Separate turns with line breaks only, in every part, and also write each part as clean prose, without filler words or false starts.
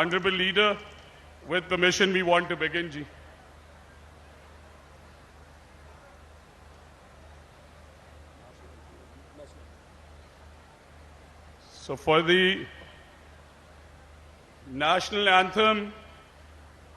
Honorable Leader, with permission, we want to begin, ji. So for the national anthem,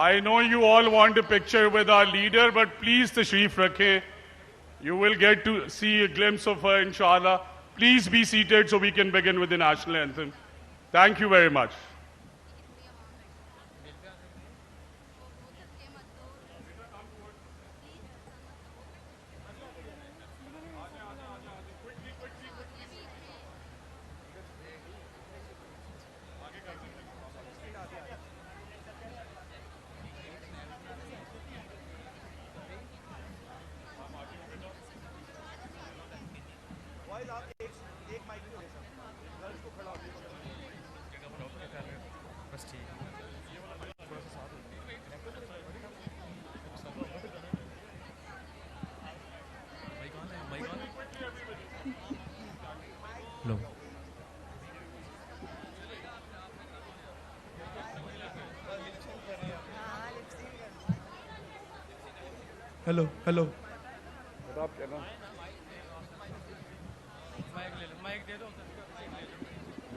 I know you all want a picture with our leader, but please tashrif rakhe. You will get to see a glimpse of her, inshallah. Please be seated so we can begin with the national anthem. Thank you very much.
Hello.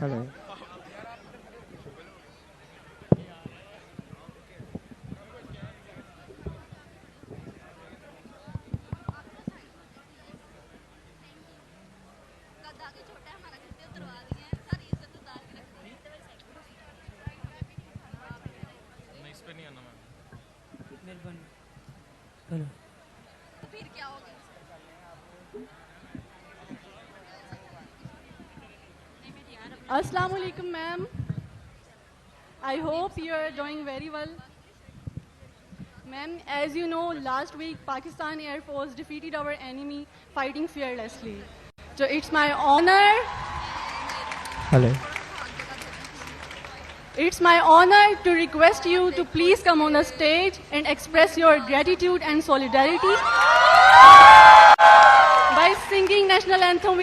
Hello.
Assalamu alaikum, ma'am. I hope you are doing very well. Ma'am, as you know, last week Pakistan Air Force defeated our enemy fighting fearlessly. So it's my honor.
Hello.
It's my honor to request you to please come on the stage and express your gratitude and solidarity by singing national anthem.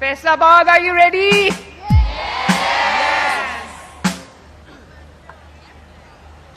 Faisalabad, are you ready?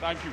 Thank you.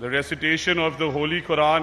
the recitation of the Holy Quran.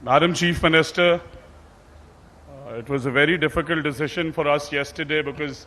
Madam Chief Minister, it was a very difficult decision for us yesterday because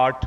8،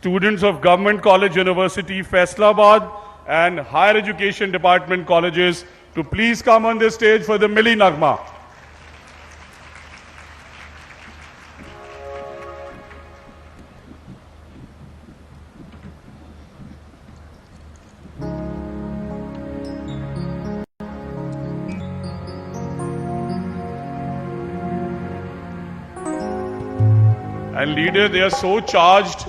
Students of Government College University Faisalabad and Higher Education Department colleges to please come on this stage for the Milli Nagma. And leader, they are so charged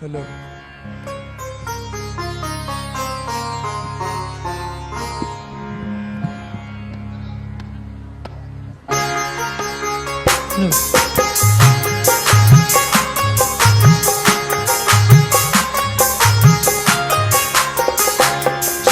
Hello.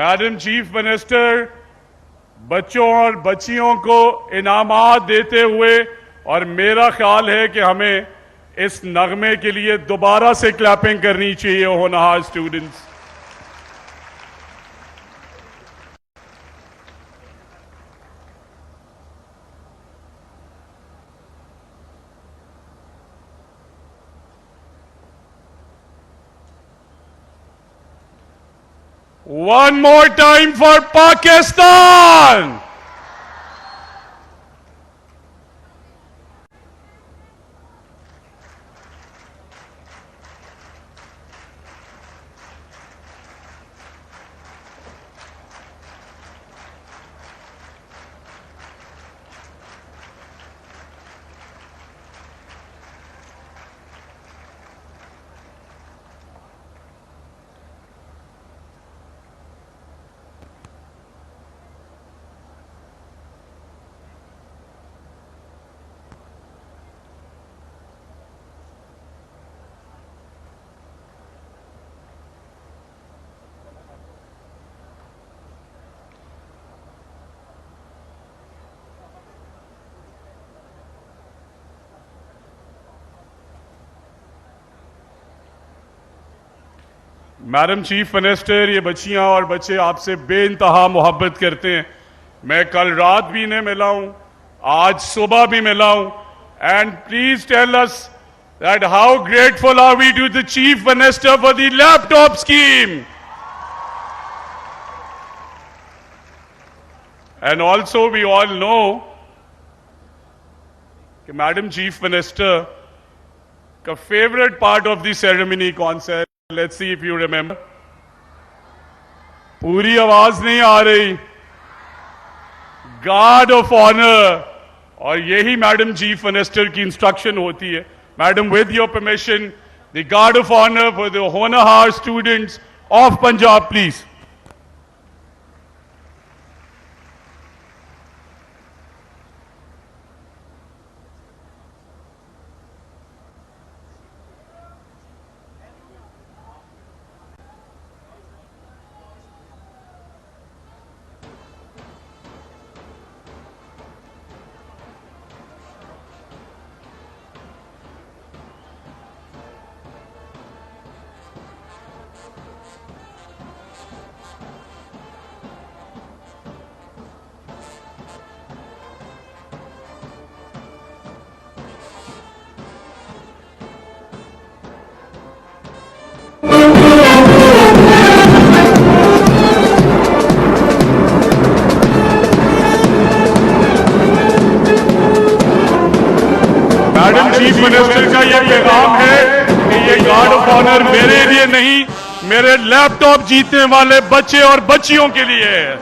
Madam chief minister बच्चों और बच्चियों को इनामात देते हुए और मेरा ख्याल है कि हमें इस नगमे के लिए दोबारा से क्लैपिंग करनी चाहिए होनहार students. One more time for Pakistan! Madam chief minister, ये बच्चियां और बच्चे आपसे बेइंतहा मोहब्बत करते हैं. मैं कल रात भी इन्हें मिला हूं, आज सुबह भी मिला हूं. And please tell us that how grateful are we to the chief minister for the laptop scheme. And also we all know कि मैडम चीफ मिनिस्टर का favourite part of the ceremony कौन सा है? Let's see if you remember. पूरी आवाज नहीं आ रही. Guard of honour. और यही मैडम चीफ मिनिस्टर की इंस्ट्रक्शन होती है. Madam, with your permission, the guard of honour for the होनहार students of Punjab, please. Minister का ये पैगाम है कि ये गार्ड ऑफ ऑनर मेरे लिए नहीं, मेरे लैपटॉप जीतने वाले बच्चे और बच्चियों के लिए है।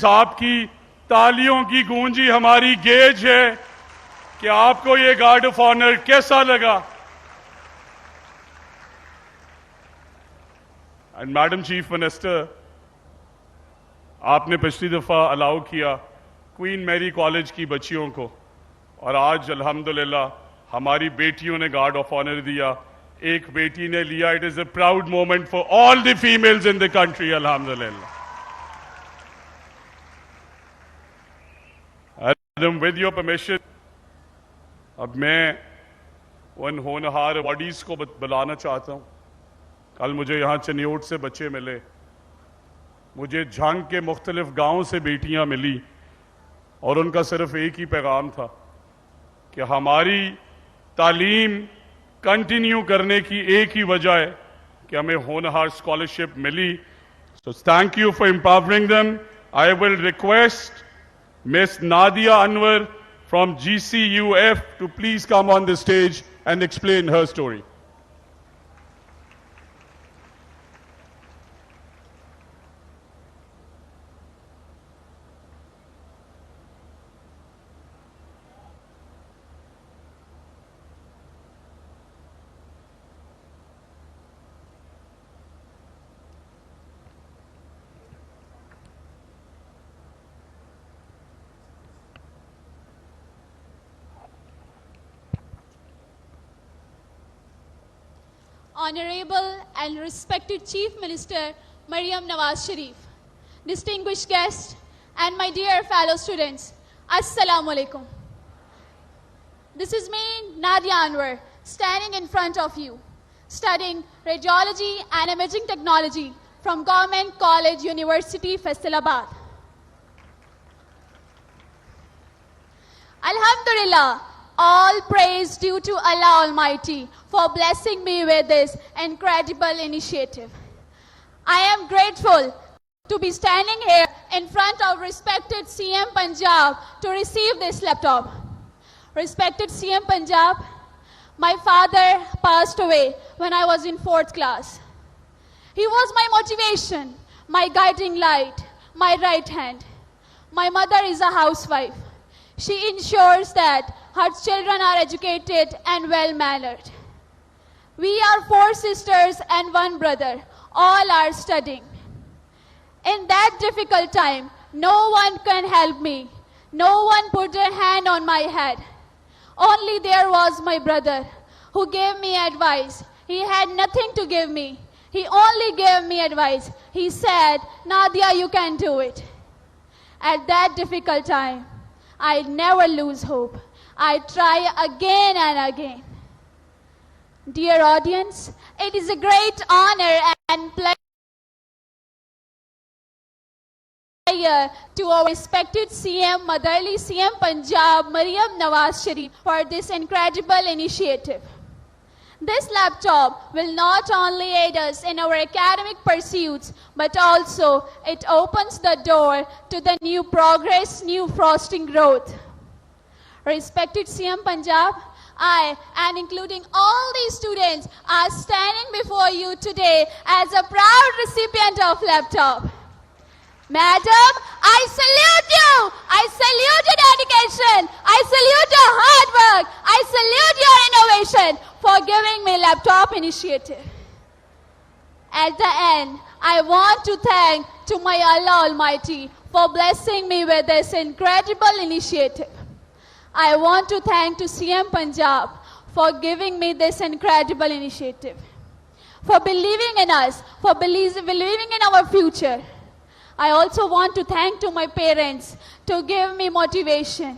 आपकी तालियों की गूंजी हमारी गेज है कि आपको ये गार्ड ऑफ ऑनर कैसा लगा। एंड मैडम चीफ मिनिस्टर, आपने पिछली दफा अलाउ किया क्वीन मैरी कॉलेज की बच्चियों को, और आज अल्हम्दुलिल्लाह हमारी बेटियों ने गार्ड ऑफ ऑनर दिया, एक बेटी ने लिया। It is a proud moment for all the females in the country, अल्हम्दुलिल्लाह। मैडम, विद योर परमिशन, अब मैं उन होनहार बॉडीज को बुलाना चाहता हूं। कल मुझे यहां चनियोट से बच्चे मिले, मुझे झंग के मुख्तलिफ गांवों से बेटियां मिली, और उनका सिर्फ एक ही पैगाम था कि हमारी तालीम कंटिन्यू करने की एक ही वजह है कि हमें होनहार स्कॉलरशिप मिली। So thank you for empowering them. I will request Miss Nadia Anwar from GCUF to please come on the stage and explain her story.
Honorable and respected Chief Minister
Maryam Nawaz Sharif, distinguished guests, and my dear fellow students, Assalamu alaikum. This is me, Nadia Anwar, standing in front of you, studying Radiology and Imaging Technology from Government College University, Faisalabad. Alhamdulillah, all praise due to Allah Almighty for blessing me with this incredible initiative. I am grateful to be standing here in front of respected CM Punjab to receive this laptop. Respected CM Punjab, my father passed away when I was in 4th class. He was my motivation, my guiding light, my right hand. My mother is a housewife. She ensures that her children are educated and well-mannered. We are 4 sisters and 1 brother. All are studying. In that difficult time, no one can help me. No one put their hand on my head. Only there was my brother who gave me advice. He had nothing to give me. He only gave me advice. He said, Nadia, you can do it. At that difficult time, I never lose hope. I try again and again. Dear audience, it is a great honor and pleasure to our respected CM, Motherly CM Punjab, Maryam Nawaz Sharif, for this incredible initiative. This laptop will not only aid us in our academic pursuits, but also it opens the door to the new progress, new fostering growth. Respected CM Punjab, I, and including all these students, are standing before you today as a proud recipient of laptop. Madam, I salute you. I salute your dedication. I salute your hard work. I salute your innovation for giving me laptop initiative. At the end, I want to thank to my Allah Almighty for blessing me with this incredible initiative. I want to thank to CM Punjab for giving me this incredible initiative, for believing in us, for believing in our future. I also want to thank to my parents to give me motivation.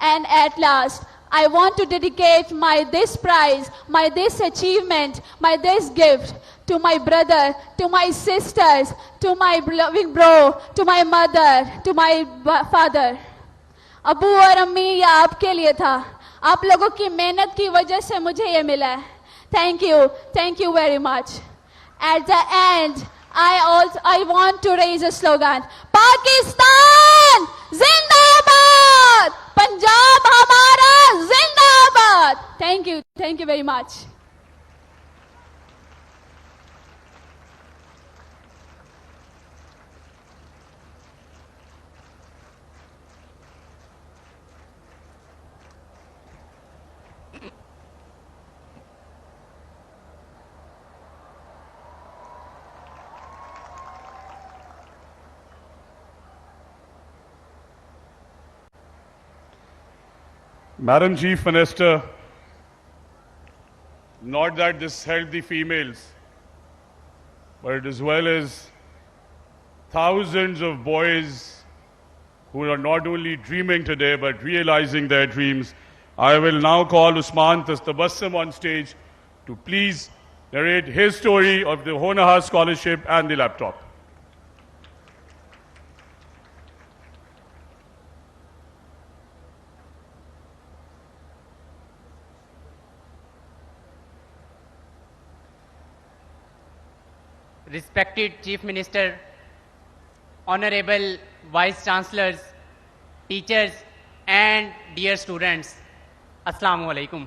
And at last, I want to dedicate this prize, this achievement, this gift to my brother, to my sisters, to my loving bro, to my mother, to my father. Abu और अम्मी ये आपके लिए था. आप लोगों की मेहनत की वजह से मुझे ये मिला है. Thank you very much. At the end, I want to raise a slogan. Pakistan Zindabad! Punjab Hamara Zindabad! Thank you very much.
Madam Chief Minister, not that this helped the females, but as well as thousands of boys who are not only dreaming today, but realizing their dreams, I will now call Usman Tabassum on stage to please narrate his story of the Honorar Scholarship and the laptop.
Respected Chief Minister, Honorable Vice Chancellors, teachers and dear students, Assalamu alaikum.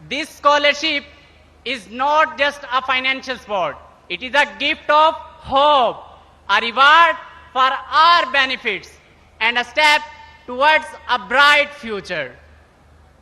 This scholarship is not just a financial support. It is a gift of hope, a reward for our benefits and a step towards a bright future.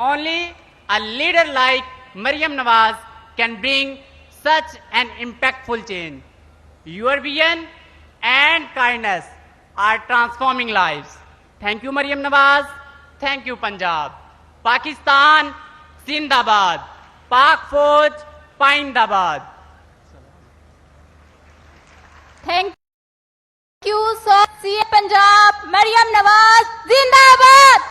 Only a leader like Maryam Nawaz can bring such an impactful change. Your vision and kindness are transforming lives. Thank you, Maryam Nawaz. Thank you, Punjab. Pakistan, Zindabad. Pak Fauj, Paindabad.
Thank you so much, CM Punjab, Maryam Nawaz, Zindabad.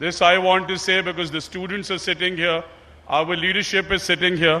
This I want to say because the students are sitting here, our leadership is sitting here,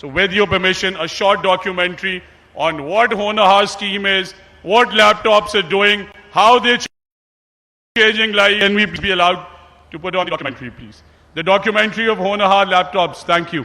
So with your permission, a short documentary on what Honahar scheme is, what laptops are doing, how they changing life. Can we be allowed to put on the documentary, please? The documentary of Honohar laptops. Thank you.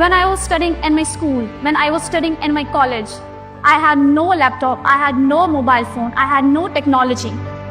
When I was studying in my school, when I was studying in my college, I had no laptop, I had no mobile phone, I had no technology.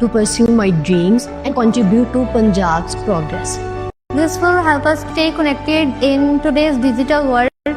to pursue my dreams and contribute to Punjab's progress. This will help us stay connected in today's digital world.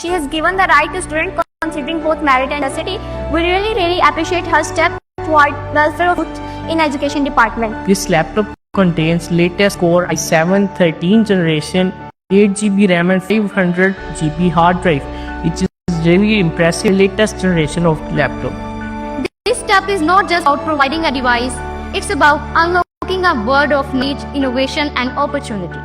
She has given the right to student considering both merit and necessity. We really appreciate her step toward welfare of youth in education department.
This laptop contains latest Core i7 13 generation, 8GB RAM and 500 GB hard drive, which is really impressive latest generation of laptop.
This step is not just about providing a device, it's about unlocking a world of knowledge, innovation and opportunity.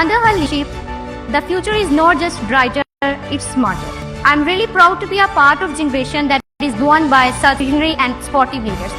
Under her leadership, the future is not just brighter, it's smarter. I'm really proud to be a part of generation that is born by such visionary and sporty leaders.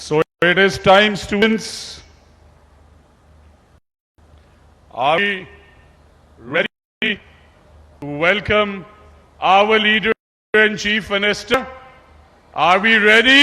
So it is time, students. Are we ready to welcome our leader and chief minister? Are we ready?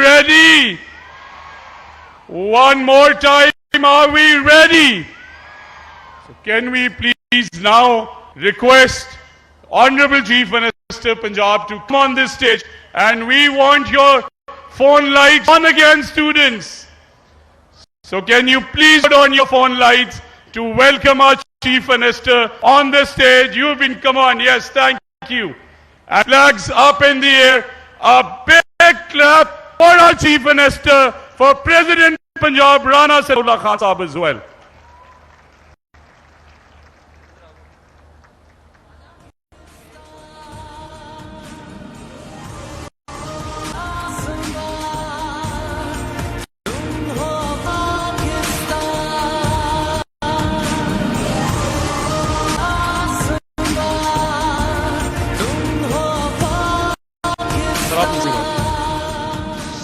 ready? One more time, are we ready? So can we please now request Honorable Chief Minister Punjab to come on this stage, and we want your phone lights on again, students. So can you please put on your phone lights to welcome our Chief Minister on the stage. You've been, come on, yes, thank you. And flags up in the air. A big clap for our Chief Minister, for President Punjab Rana Sarullah Khan Sahab as well.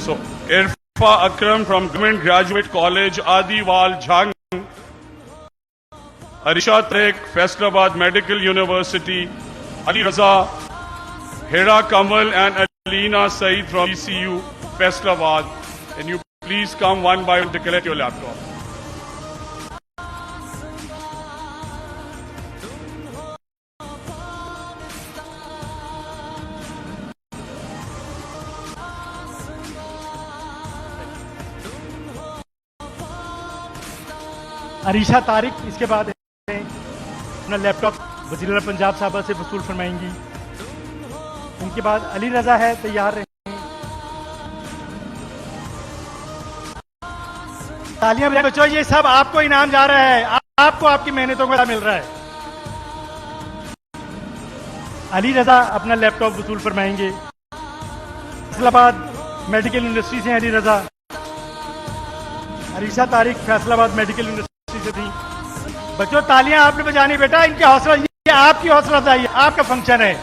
So, Irfa Akram from Government Graduate College, Adiwal, Jhang. Arisha Trek, Faisalabad Medical University. Ali Raza, Hira Kamal and Alina Saeed from GCU Faisalabad. Can you please come one by one to collect your laptop?
Arisha Tariq इसके बाद अपना laptop वज़ीर पंजाब साहबा से वसूल फरमाएंगी। उनके बाद अली रज़ा है, तैयार रहें। तालियां बजाएं बच्चों, ये सब आपको इनाम जा रहा है, आपको आपकी मेहनतों का मिल रहा है। अली रज़ा अपना लैपटॉप वसूल फरमाएंगे। फैसलाबाद मेडिकल यूनिवर्सिटी से अली रज़ा। अरीशा तारिक फैसलाबाद मेडिकल यूनिवर्सिटी से थी। बच्चों तालियां आपने बजानी बेटा, इनकी हौसला, ये आपकी हौसला अफजाई, आपका फंक्शन है,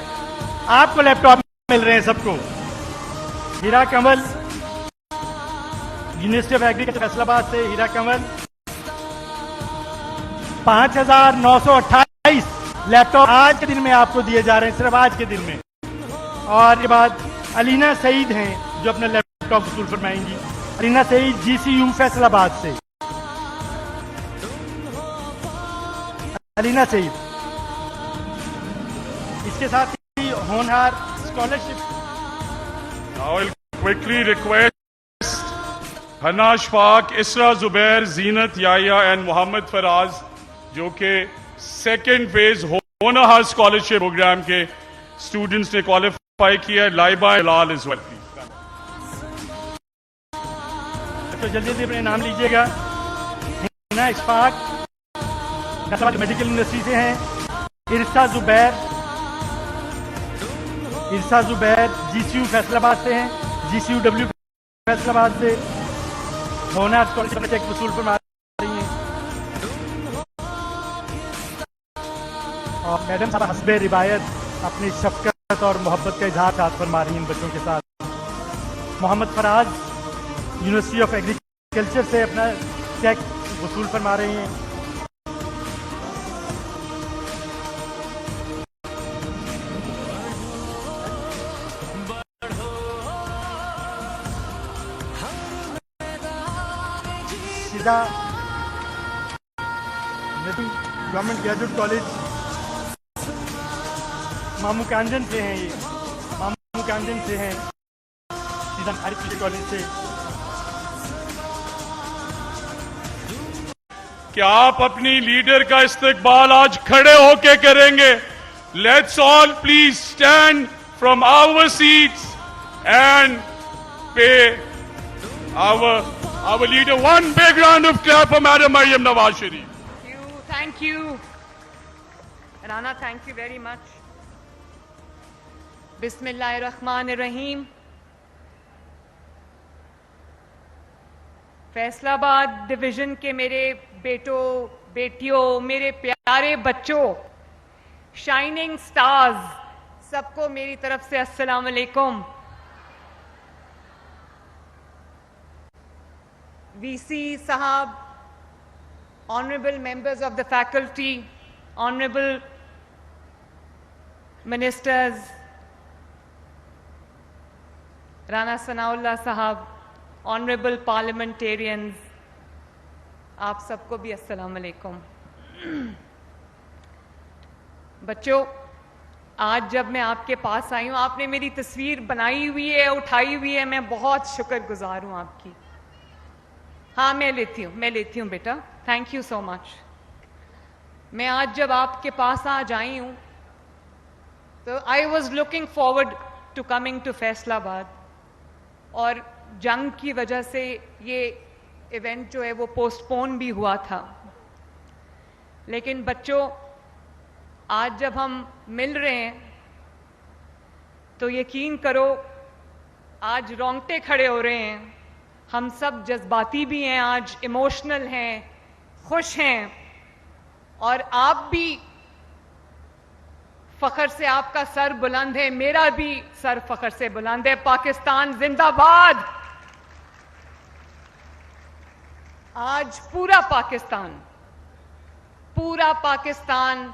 आपको लैपटॉप मिल रहे हैं सबको। हीरा कमल यूनिवर्सिटी ऑफ एग्रीकल्चर फैसलाबाद से, हीरा कमल 5928 लैपटॉप आज के दिन में आपको दिए जा रहे हैं, सिर्फ आज के दिन में। और के बाद अलीना सईद हैं जो अपना लैपटॉप वसूल फरमाएंगी। अलीना सईद GCU फैसलाबाद से। अलीना सईद, इसके साथ ही होनहार scholarship.
Now I'll quickly request Hana Shfaq, Isra Zubair, Zeenat Yahya and Mohammad Faraz, जो के सेकेंड फेज होनहार स्कॉलरशिप प्रोग्राम के स्टूडेंट्स ने क्वालिफाई किया। लाइबा लाल इज वेल, प्लीज।
तो जल्दी जल्दी अपने नाम लीजिएगा। हिना इशफाक मेडिकल यूनिवर्सिटी से हैं। इरसा जुबैर GCU फैसलाबाद से हैं। GCUW फैसलाबाद से होनहार स्कॉलरशिप चेक वसूल फरमा रही हैं। और मैडम साहब हस्बे रिवायत अपनी शफकत और मोहब्बत का इजहार साथ फरमा रही हैं इन बच्चों के साथ। Mohammad Faraz university of agriculture से अपना चेक वसूल फरमा रही हैं। गवर्नमेंट ग्रेजुएट कॉलेज मामू कांजन से हैं, ये मामू कांजन से हैं, सीधा आरपीसी कॉलेज से।
क्या आप अपनी लीडर का इस्तकबाल आज खड़े होके करेंगे? Let's all please stand from our seats and pay our leader. One big round of clap for Madam Maryam Nawaz Sharif.
Thank you. Rana, thank you very much. Bismillahirrahmanirrahim. Faisalabad division के मेरे बेटों, बेटियों, मेरे प्यारे बच्चों, शाइनिंग स्टार्स, सबको मेरी तरफ से अस्सलाम वालेकुम। VC Sahab, honorable members of the faculty, honorable ministers, Rana Sanaullah Sahab, honorable parliamentarians, आप सबको भी अस्सलाम वालेकुम। बच्चों, आज जब मैं आपके पास आई हूँ, आपने मेरी तस्वीर बनाई हुई है, उठाई हुई है, मैं बहुत शुक्रगुजार हूँ आपकी। हाँ, मैं लेती हूँ बेटा, थैंक यू सो मच। मैं आज जब आपके पास आज आई हूँ तो I was looking forward to coming to Faisalabad, और जंग की वजह से ये इवेंट जो है वो पोस्टपोन भी हुआ था। लेकिन बच्चों, आज जब हम मिल रहे हैं तो यकीन करो आज रोंगटे खड़े हो रहे हैं। हम सब जज्बाती भी हैं, आज इमोशनल हैं, खुश हैं, और आप भी फख्र से आपका सर बुलंद है, मेरा भी सर फख्र से बुलंद है। पाकिस्तान जिंदाबाद। आज पूरा पाकिस्तान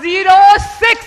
0-6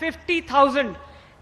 50,000،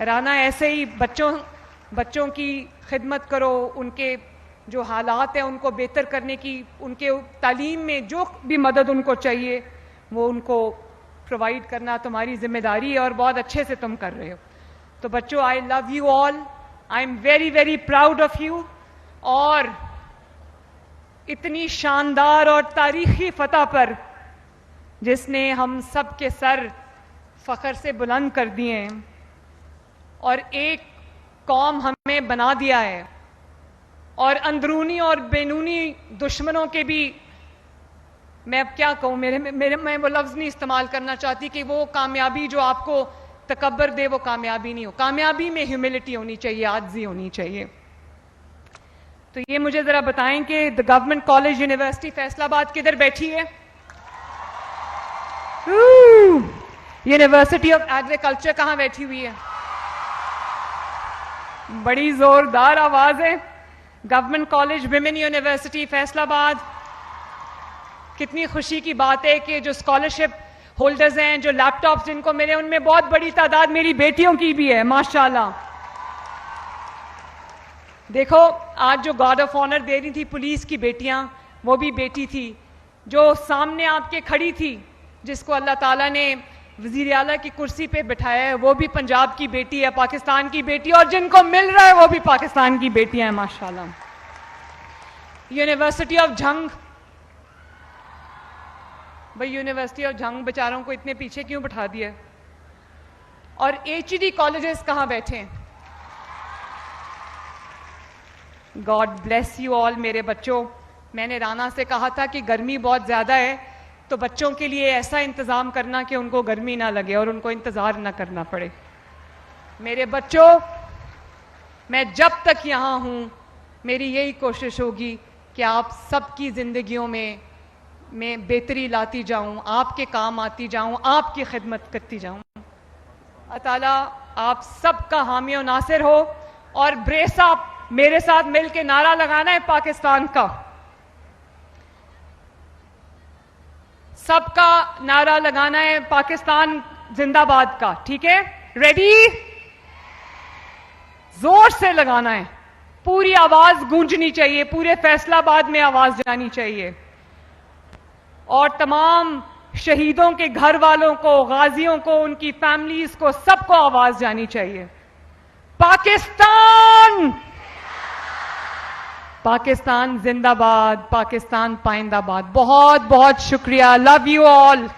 राना ऐसे ही बच्चों की खिदमत करो, उनके जो हालात हैं उनको बेहतर करने की, उनके तालीम में जो भी मदद उनको चाहिए वो उनको प्रोवाइड करना तुम्हारी जिम्मेदारी है और बहुत अच्छे से तुम कर रहे हो. तो बच्चों, I love you all, I am very very proud of you. और इतनी शानदार और तारीखी फतह पर जिसने हम सब के सर फख्र से बुलंद कर दिए हैं और एक कौम हमें बना दिया है, और अंदरूनी और बैरूनी दुश्मनों के भी, मैं अब क्या कहूँ, मैं वो लफ्ज़ नहीं इस्तेमाल करना चाहती कि वो कामयाबी जो आपको तकब्बर दे वो कामयाबी नहीं हो. कामयाबी में ह्यूमिलिटी होनी चाहिए, आजिज़ी होनी चाहिए. तो ये मुझे ज़रा बताएं कि the government college university Faisalabad किधर बैठी है? यूनिवर्सिटी ऑफ एग्रीकल्चर कहाँ बैठी हुई है? बड़ी जोरदार आवाज है. Government college women university Faisalabad. कितनी खुशी की बात है कि जो स्कॉलरशिप होल्डर्स हैं, जो लैपटॉप्स जिनको मिले, उनमें बहुत बड़ी तादाद मेरी बेटियों की भी है, माशाल्लाह. देखो, आज जो गार्ड ऑफ ऑनर दे रही थी पुलिस की बेटियां, वो भी बेटी थी. जो सामने आपके खड़ी थी, जिसको अल्लाह ताला ने वजीर आला की कुर्सी पे बिठाया है, वो भी पंजाब की बेटी है, पाकिस्तान की बेटी, और जिनको मिल रहा है वो भी पाकिस्तान की बेटियां हैं, माशाल्लाह. यूनिवर्सिटी ऑफ झंग, भाई यूनिवर्सिटी ऑफ झंग बेचारों को इतने पीछे क्यों बिठा दिया? और एचईडी कॉलेजेस कहां बैठे हैं? गॉड ब्लेस यू ऑल मेरे बच्चों. मैंने राना से कहा था कि गर्मी बहुत ज्यादा है, तो बच्चों के लिए ऐसा इंतजाम करना कि उनको गर्मी ना लगे और उनको इंतजार ना करना पड़े. मेरे बच्चों, मैं जब तक यहां हूं मेरी यही कोशिश होगी कि आप सबकी जिंदगियों में मैं बेहतरी लाती जाऊं, आपके काम आती जाऊं, आपकी खिदमत करती जाऊं. अल्लाह ताला आप सबका हामी और नासिर हो. और ब्रेस आप मेरे साथ मिलकर नारा लगाना है पाकिस्तान का, सबका नारा लगाना है पाकिस्तान जिंदाबाद का. ठीक है? रेडी? जोर से लगाना है, पूरी आवाज गूंजनी चाहिए, पूरे फैसलाबाद में आवाज जानी चाहिए. और तमाम शहीदों के घर वालों को, गाजियों को, उनकी फैमिलीज को, सबको आवाज जानी चाहिए. पाकिस्तान, पाकिस्तान जिंदाबाद, पाकिस्तान पाइंदाबाद. बहुत बहुत शुक्रिया. Love you all.